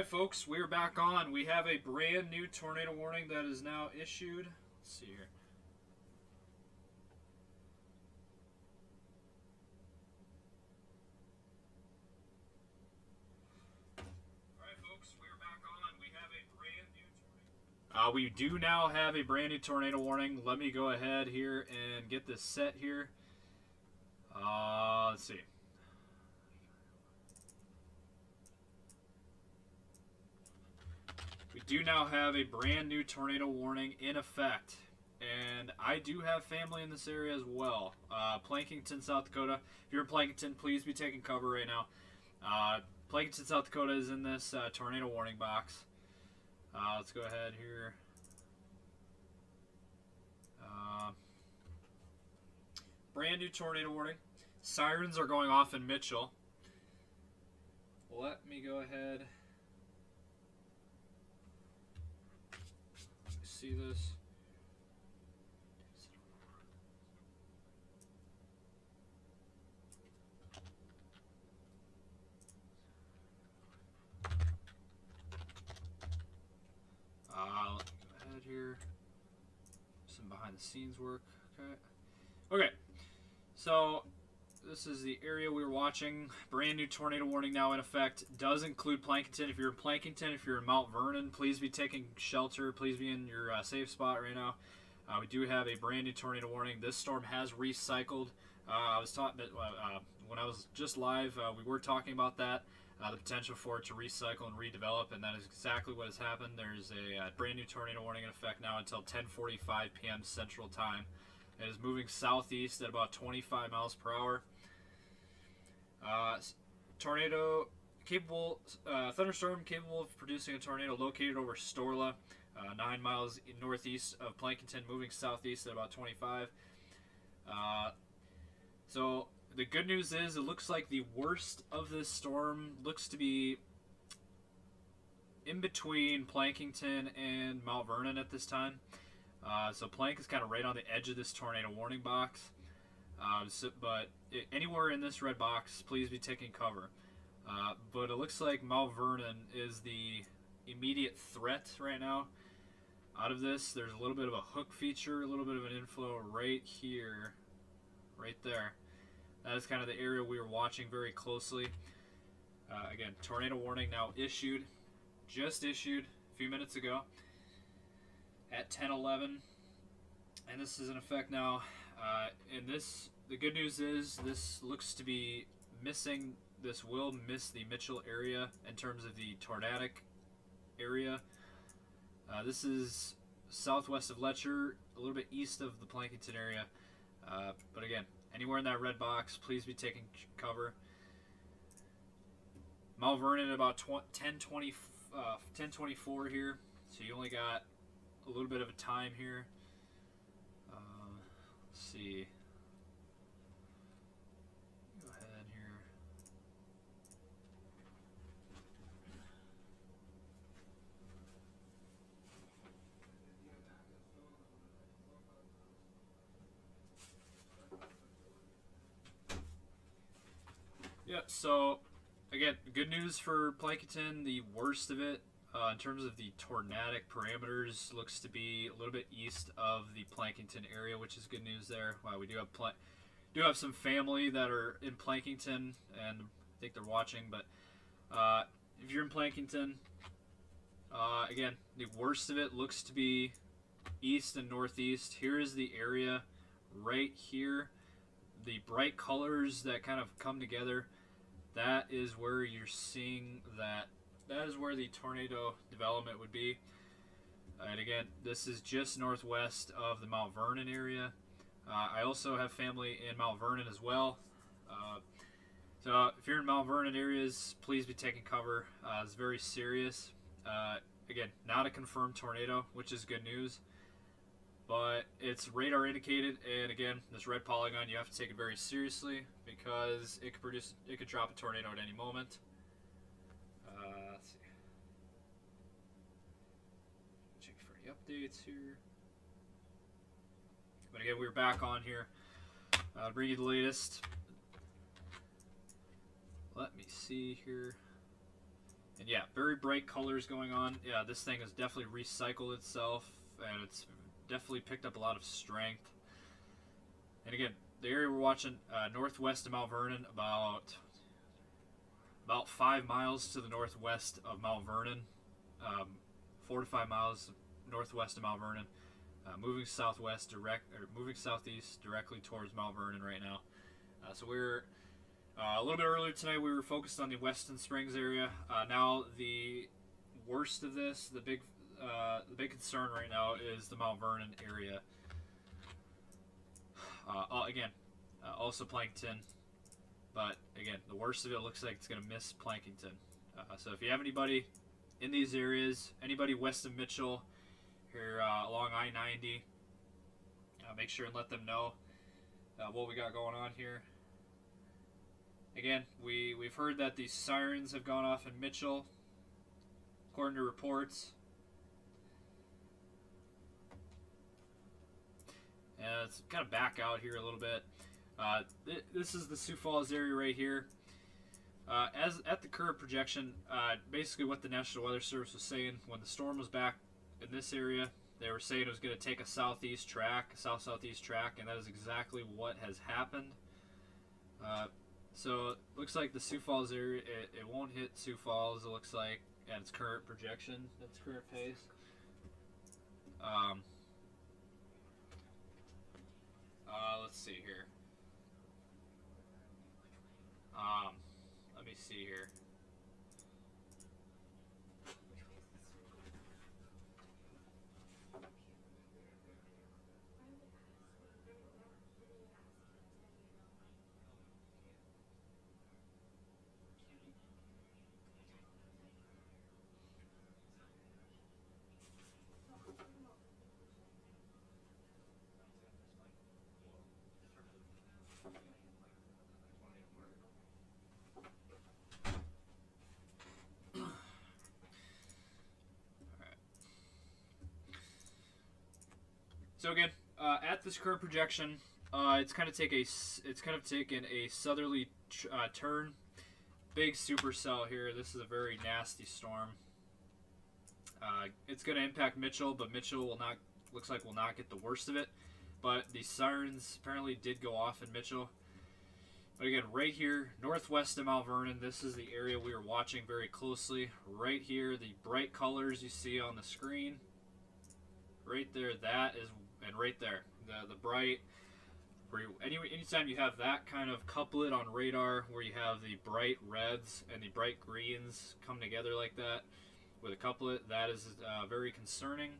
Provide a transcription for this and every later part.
Alright folks, we're back on. We have a brand new tornado warning that is now issued. Let's see here. Alright folks, we're back on. We have a brand new tornado. We do now have a brand new tornado warning. Let me go ahead here and get this set here. Let's see. We do now have a brand new tornado warning in effect, and I do have family in this area as well. Plankington, South Dakota. If you're in Plankington, please be taking cover right now. Plankington, South Dakota is in this tornado warning box. Let's go ahead here. Brand new tornado warning. Sirens are going off in Mitchell. Let me go ahead. See this. Let me go ahead here. Some behind the scenes work. Okay, so this is the area we were watching. Brand new tornado warning now in effect. Does include Plankington. If you're in Plankington, if you're in Mount Vernon, please be taking shelter. Please be in your safe spot right now. We do have a brand new tornado warning. This storm has recycled. I was taught that when I was just live, we were talking about that, the potential for it to recycle and redevelop, and that is exactly what has happened. There's a brand new tornado warning in effect now until 10:45 p.m. Central Time. It is moving southeast at about 25 miles per hour. Tornado capable, thunderstorm capable of producing a tornado located over Storla, 9 miles northeast of Plankington, moving southeast at about 25. So the good news is it looks like the worst of this storm looks to be in between Plankington and Mount Vernon at this time. So Plank is kind of right on the edge of this tornado warning box. But anywhere in this red box, please be taking cover. But it looks like Mount Vernon is the immediate threat right now. Out of this, there's a little bit of a hook feature, a little bit of an inflow right here, right there. That is kind of the area we were watching very closely. Again, tornado warning now issued, just issued a few minutes ago at 10:11, and this is in effect now. And the good news is this looks to be missing. This will miss the Mitchell area in terms of the tornadic area. This is southwest of Letcher, a little bit east of the Plankington area. But again, anywhere in that red box, please be taking cover. Mount Vernon at about 10:24 here, so you only got a little bit of a time here. Let's see. Go ahead here. Yeah, so again, good news for Plankington. The worst of it in terms of the tornadic parameters looks to be a little bit east of the Plankington area, which is good news there. We do have some family that are in Plankington, and I think they're watching. But if you're in Plankington, again, the worst of it looks to be east and northeast. Here is the area right here. The bright colors that kind of come together, that is where you're seeing that. That is where the tornado development would be. And again, this is just northwest of the Mount Vernon area. I also have family in Mount Vernon as well. So if you're in Mount Vernon areas, please be taking cover. It's very serious. Again, not a confirmed tornado, which is good news. But it's radar indicated, and again, this red polygon, you have to take it very seriously because it could drop a tornado at any moment. Let's see. Check for any updates here. But again, we're back on here. Bring you the latest. Let me see here. And yeah, very bright colors going on. Yeah, this thing has definitely recycled itself, and it's definitely picked up a lot of strength. And again, the area we're watching, northwest of Mount Vernon, about 5 miles to the northwest of Mount Vernon, 4 to 5 miles northwest of Mount Vernon, moving moving southeast directly towards Mount Vernon right now. So we're a little bit earlier tonight. We were focused on the Weston Springs area. Now the worst of this, the big concern right now is the Mount Vernon area. Again, also plankton, but again, the worst of it looks like it's going to miss Plankington. So if you have anybody in these areas, anybody west of Mitchell, here along I-90, make sure and let them know what we got going on here. Again, we've heard that these sirens have gone off in Mitchell, according to reports. And let's kind of back out here a little bit. This is the Sioux Falls area right here. As at the current projection, basically what the National Weather Service was saying when the storm was back in this area, they were saying it was going to take a south-southeast track, and that is exactly what has happened. So it looks like the Sioux Falls area, it won't hit Sioux Falls, it looks like, at its current projection, at its current pace. Let's see here. Let me see here. So again, at this current projection, it's kind of taken a southerly turn. Big supercell here. This is a very nasty storm. It's going to impact Mitchell, but Mitchell looks like will not get the worst of it. But the sirens apparently did go off in Mitchell. But again, right here, northwest of Mount Vernon, this is the area we are watching very closely. Right here, the bright colors you see on the screen. Right there, that is, and right there, the bright. Anytime you have that kind of couplet on radar, where you have the bright reds and the bright greens come together like that with a couplet, that is very concerning.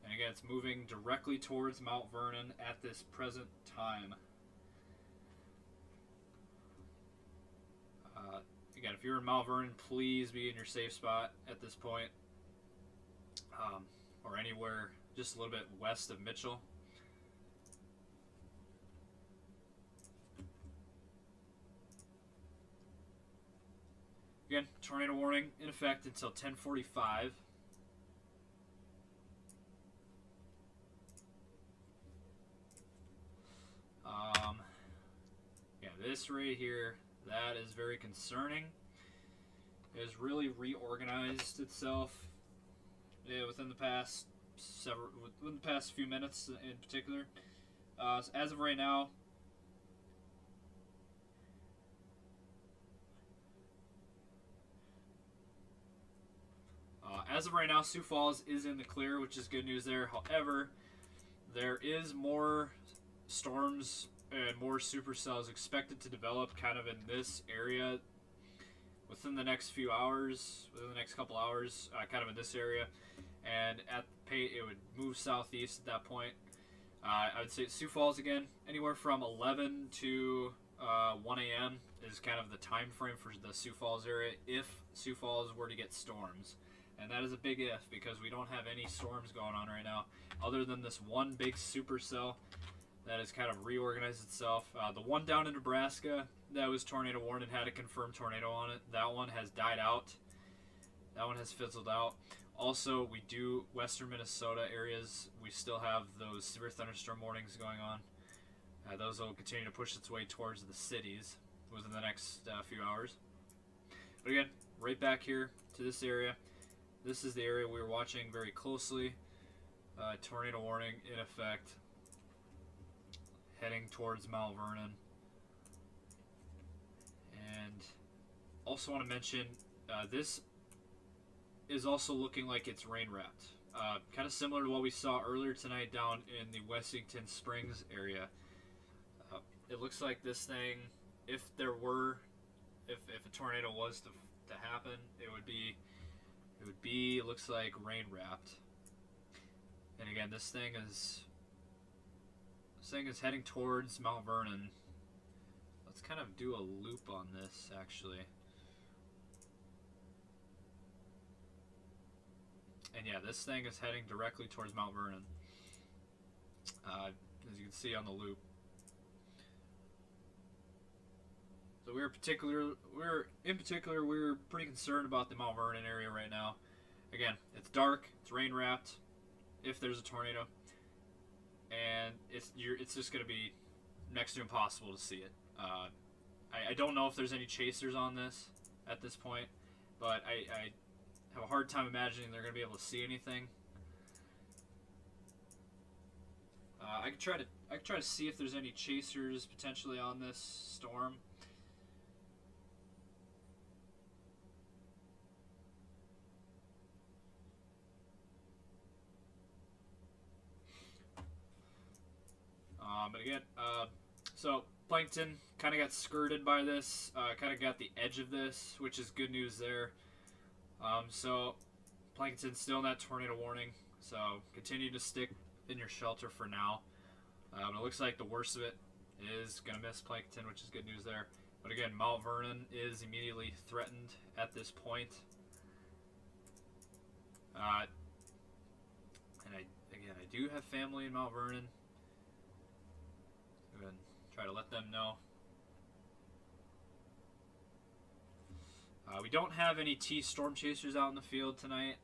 And again, it's moving directly towards Mount Vernon at this present time. Again, if you're in Mount Vernon, please be in your safe spot at this point, or anywhere just a little bit west of Mitchell. Again, tornado warning in effect until 10:45. Yeah, this right here, that is very concerning. It has really reorganized itself within the past few minutes in particular. So as of right now, Sioux Falls is in the clear, which is good news there. However, there is more storms and more supercells expected to develop kind of in this area within the next few hours, within the next couple hours, kind of in this area. And at it would move southeast at that point. I would say Sioux Falls again, anywhere from 11 to 1 a.m. is kind of the time frame for the Sioux Falls area if Sioux Falls were to get storms. And that is a big if, because we don't have any storms going on right now other than this one big supercell that has kind of reorganized itself. The one down in Nebraska that was tornado warned and had a confirmed tornado on it, that one has died out. That one has fizzled out. Also, we do western Minnesota areas, we still have those severe thunderstorm warnings going on. Those will continue to push its way towards the cities within the next few hours. But again, right back here to this area. This is the area we were watching very closely. Tornado warning in effect. Heading towards Mount Vernon. And also want to mention, this is also looking like it's rain wrapped. Kind of similar to what we saw earlier tonight down in the Wessington Springs area. It looks like this thing, if a tornado was to happen, it would be it looks like rain wrapped. And again, this thing is heading towards Mount Vernon. Let's kind of do a loop on this actually. And yeah, this thing is heading directly towards Mount Vernon. As you can see on the loop. So we're pretty concerned about the Mount Vernon area right now. Again, it's dark, it's rain wrapped. If there's a tornado, and it's just gonna be next to impossible to see it. I don't know if there's any chasers on this at this point, but I have a hard time imagining they're gonna be able to see anything. I could try to see if there's any chasers potentially on this storm. But again, so Plankton kind of got skirted by this, kind of got the edge of this, which is good news there. So Plankton's still in that tornado warning, so continue to stick in your shelter for now. But it looks like the worst of it is going to miss Plankton, which is good news there. But again, Mount Vernon is immediately threatened at this point. And I do have family in Mount Vernon. Go ahead and try to let them know. We don't have any T storm chasers out in the field tonight.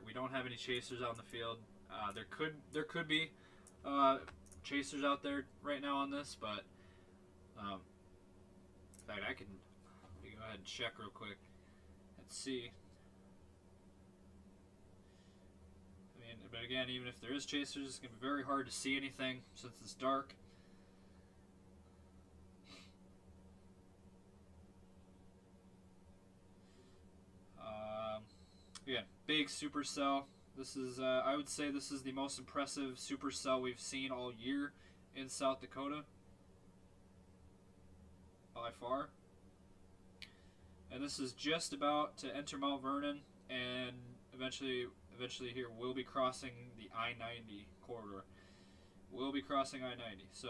We don't have any chasers out in the field. There could be chasers out there right now on this, but in fact, let me go ahead and check real quick and see. But again, even if there is chasers, it's going to be very hard to see anything since it's dark. Yeah, big supercell. This is, I would say this is the most impressive supercell we've seen all year in South Dakota. By far. And this is just about to enter Mount Vernon, and eventually here we'll be crossing the I-90 corridor. We'll be crossing I-90. So,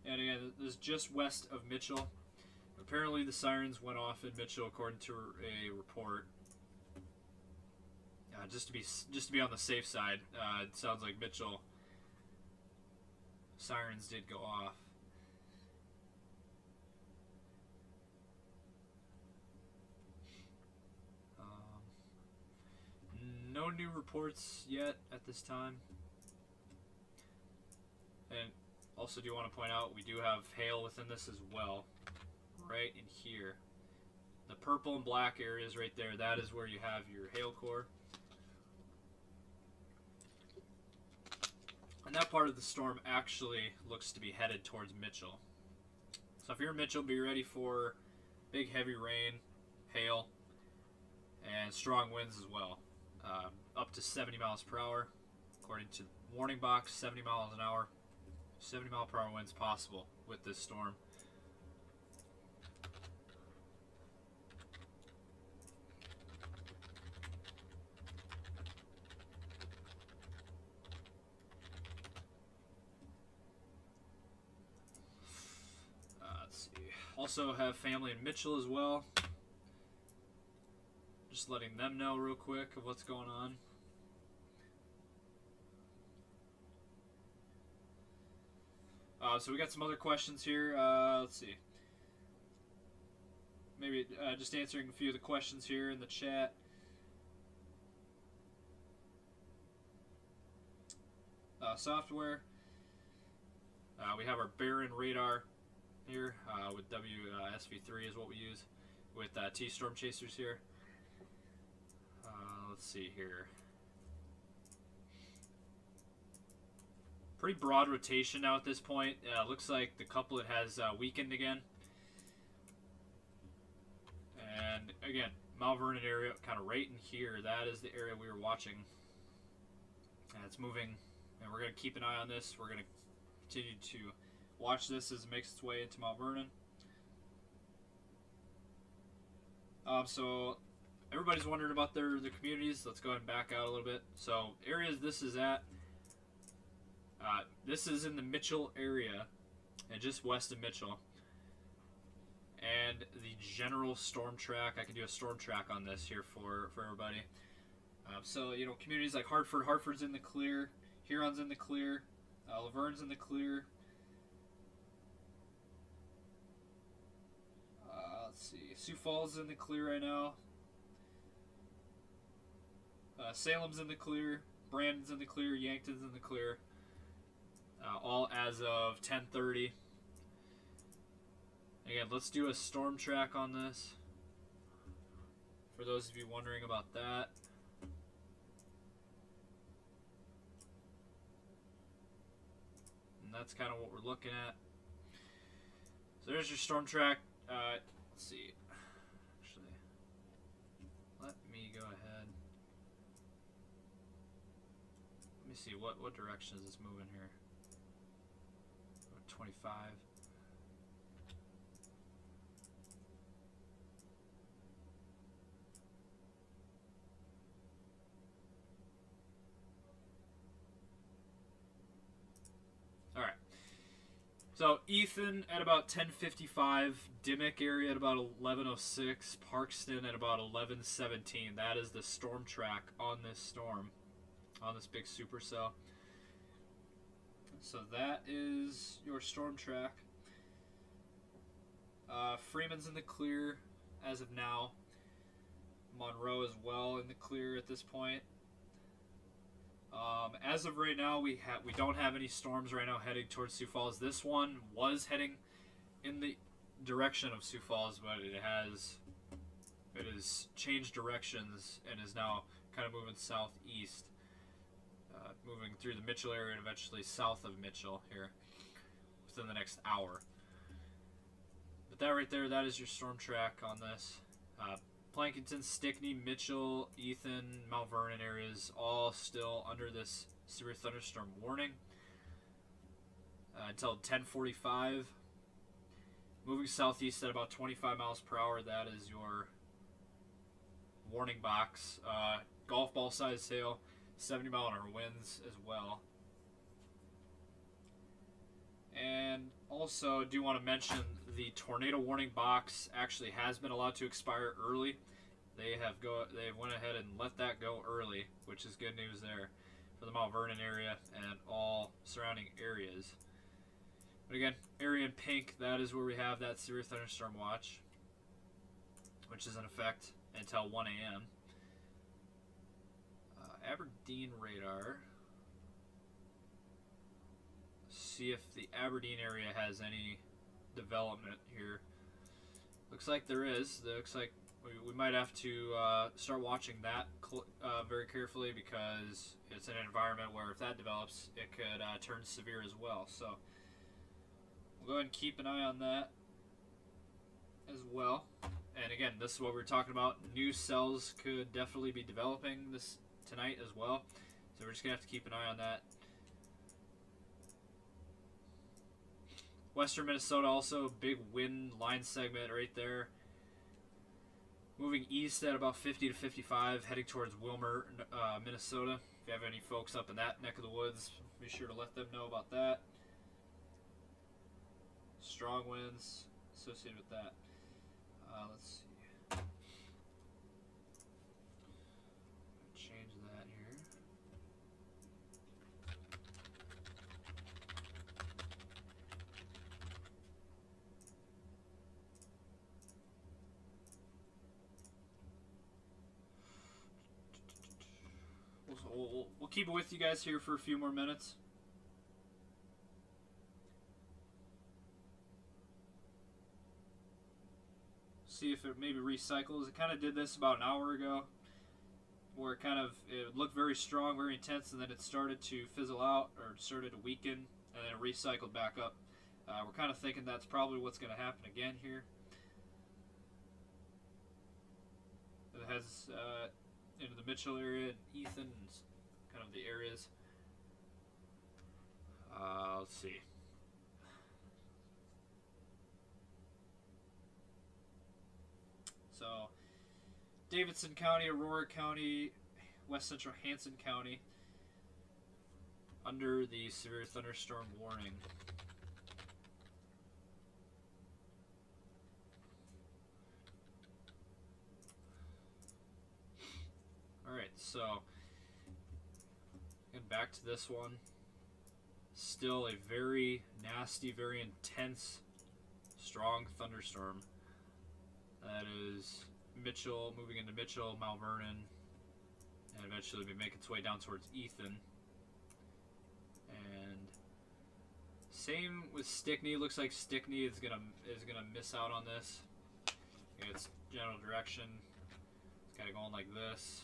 and again, this is just west of Mitchell. Apparently the sirens went off in Mitchell according to a report. Just to be on the safe side, it sounds like Mitchell sirens did go off. No new reports yet at this time. And also do want to point out we do have hail within this as well, right in here. The purple and black areas right there, that is where you have your hail core. And that part of the storm actually looks to be headed towards Mitchell. So if you're in Mitchell, be ready for big heavy rain, hail, and strong winds as well. Up to 70 miles per hour. According to the warning box, 70 miles an hour. 70 mile per hour winds possible with this storm. Let's see. Also have family in Mitchell as well. Just letting them know real quick of what's going on. So we got some other questions here. Let's see. Maybe just answering a few of the questions here in the chat. Software. We have our Baron radar here with WSV3 is what we use. with T-Storm Chasers here. Let's see here. Pretty broad rotation now at this point. Looks like the couplet has weakened again. And again, Mount Vernon area, kind of right in here. That is the area we were watching. And it's moving, and we're going to keep an eye on this. We're going to continue to watch this as it makes its way into Mount Vernon. So everybody's wondering about their communities. Let's go ahead and back out a little bit. So areas this is at. This is in the Mitchell area, and just west of Mitchell. And the general storm track, I can do a storm track on this here for everybody. So, you know, communities like Hartford's in the clear, Huron's in the clear, Laverne's in the clear. Let's see, Sioux Falls is in the clear right now. Salem's in the clear, Brandon's in the clear, Yankton's in the clear. All as of 10:30. Again, let's do a storm track on this. For those of you wondering about that. And that's kind of what we're looking at. So there's your storm track. Let's see. Actually, let me go ahead. Let me see what direction is this moving here. 25. All right. So Ethan at about 10:55, Dimmick area at about 11:06, Parkston at about 11:17. That is the storm track on this storm, on this big supercell. So that is your storm track. Freeman's in the clear as of now. Monroe as well in the clear at this point. As of right now, we don't have any storms right now heading towards Sioux Falls. This one was heading in the direction of Sioux Falls, but it has changed directions and is now kind of moving southeast. Moving through the Mitchell area and eventually south of Mitchell here within the next hour. But that right there, that is your storm track on this. Plankinton, Stickney, Mitchell, Ethan, Mount Vernon areas all still under this severe thunderstorm warning until 10:45. Moving southeast at about 25 miles per hour, that is your warning box. Golf ball size hail. 70-mile-an-hour winds as well. And also do want to mention the tornado warning box actually has been allowed to expire early. They went ahead and let that go early, which is good news there for the Mount Vernon area and all surrounding areas. But again, area in pink, that is where we have that severe thunderstorm watch, which is in effect until 1 a.m. Aberdeen radar. See if the Aberdeen area has any development here. Looks like there is. Looks like we might have to start watching that very carefully, because it's an environment where if that develops, it could turn severe as well. So we'll go ahead and keep an eye on that as well. And again, this is what we're talking about. New cells could definitely be developing this tonight as well, so we're just gonna have to keep an eye on that. Western Minnesota also, big wind line segment right there. Moving east at about 50 to 55, heading towards Wilmer, Minnesota. If you have any folks up in that neck of the woods, be sure to let them know about that. Strong winds associated with that. Let's see. We'll keep it with you guys here for a few more minutes. see if it maybe recycles. It kind of did this about an hour ago, where it looked very strong, very intense, and then it started to fizzle out or started to weaken, and then it recycled back up. We're kind of thinking that's probably what's going to happen again here. It has into the Mitchell area, and Ethan, and kind of the areas. Let's see. So, Davidson County, Aurora County, West Central Hanson County, under the severe thunderstorm warning. Alright, so, getting back to this one. Still a very nasty, very intense, strong thunderstorm. That is Mitchell, moving into Mitchell, Mount Vernon, and eventually be making its way down towards Ethan. And same with Stickney. Looks like Stickney is gonna miss out on this. Its general direction. It's kind of going like this.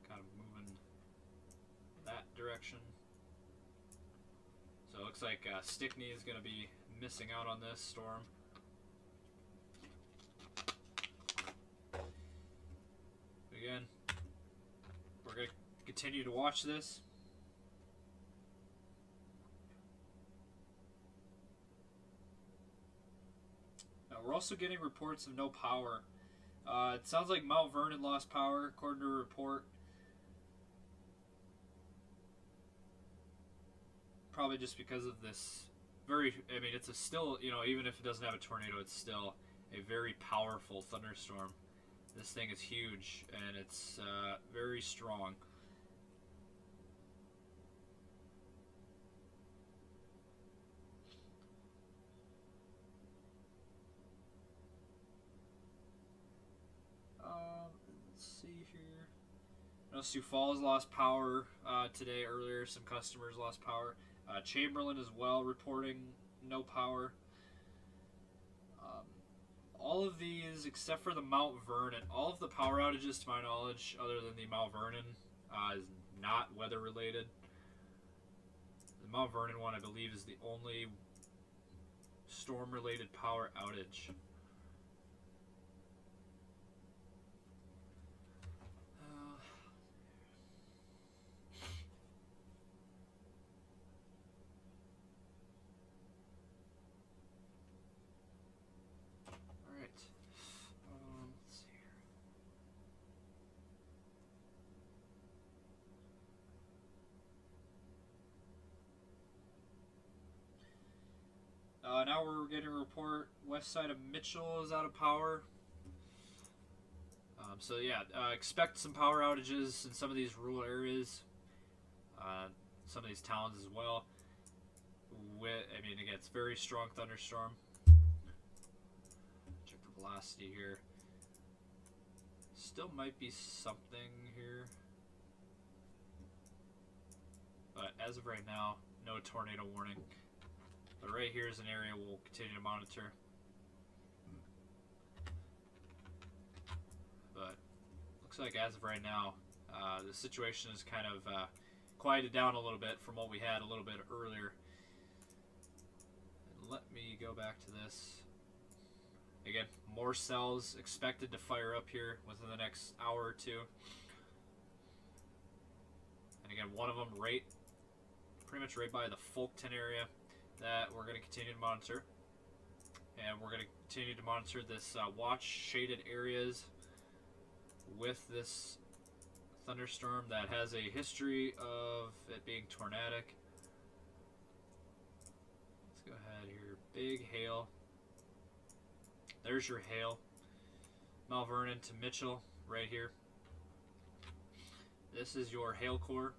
Kind of moving that direction. So it looks like Stickney is going to be missing out on this storm. Again, we're going to continue to watch this. Now we're also getting reports of no power. It sounds like Mount Vernon lost power, according to a report. Probably just because of this it's still, even if it doesn't have a tornado, it's still a very powerful thunderstorm. This thing is huge, and it's very strong. Let's see here. I know Sioux Falls lost power today earlier. Some customers lost power. Chamberlain as well reporting no power. All of these, except for the Mount Vernon, all of the power outages, to my knowledge, other than the Mount Vernon, is not weather related. The Mount Vernon one, I believe, is the only storm related power outage. Now we're getting a report west side of Mitchell is out of power. So yeah, expect some power outages in some of these rural areas, some of these towns as well. Again, it's very strong thunderstorm. Check the velocity here. Still might be something here, but as of right now, no tornado warning. But right here is an area we'll continue to monitor. But looks like as of right now, the situation is kind of quieted down a little bit from what we had a little bit earlier. And let me go back to this. Again, more cells expected to fire up here within the next hour or two. And again, one of them pretty much right by the Folkton area that we're going to continue to monitor. And we're going to continue to monitor this watch shaded areas with this thunderstorm that has a history of it being tornadic. Let's go ahead here. Big hail. There's your hail. Mount Vernon to Mitchell right here. This is your hail core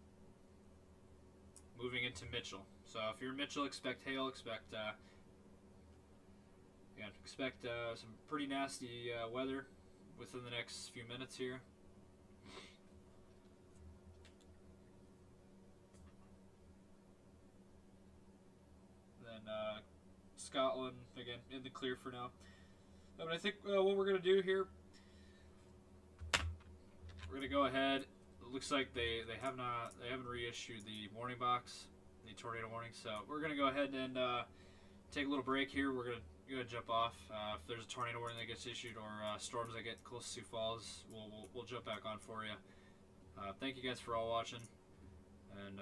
moving into Mitchell. So if you're in Mitchell, expect hail, expect some pretty nasty weather within the next few minutes here. Then Scotland, again, in the clear for now. But I think what we're gonna do here, we're gonna go ahead. It looks like they haven't reissued the warning box, the tornado warning. So we're gonna go ahead and take a little break here. We're gonna jump off. If there's a tornado warning that gets issued or storms that get close to Sioux Falls, we'll jump back on for you. Thank you guys for all watching, and